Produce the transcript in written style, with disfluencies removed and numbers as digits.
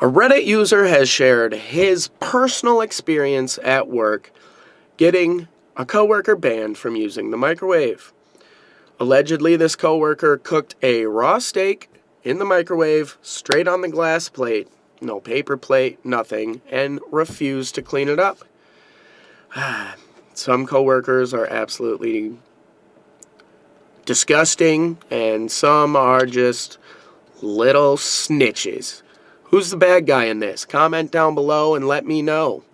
A Reddit user has shared his personal experience at work getting a coworker banned from using the microwave. Allegedly, this coworker cooked a raw steak in the microwave straight on the glass plate, no paper plate, nothing, and refused to clean it up. Some coworkers are absolutely disgusting, and some are just little snitches. Who's the bad guy in this? Comment down below and let me know.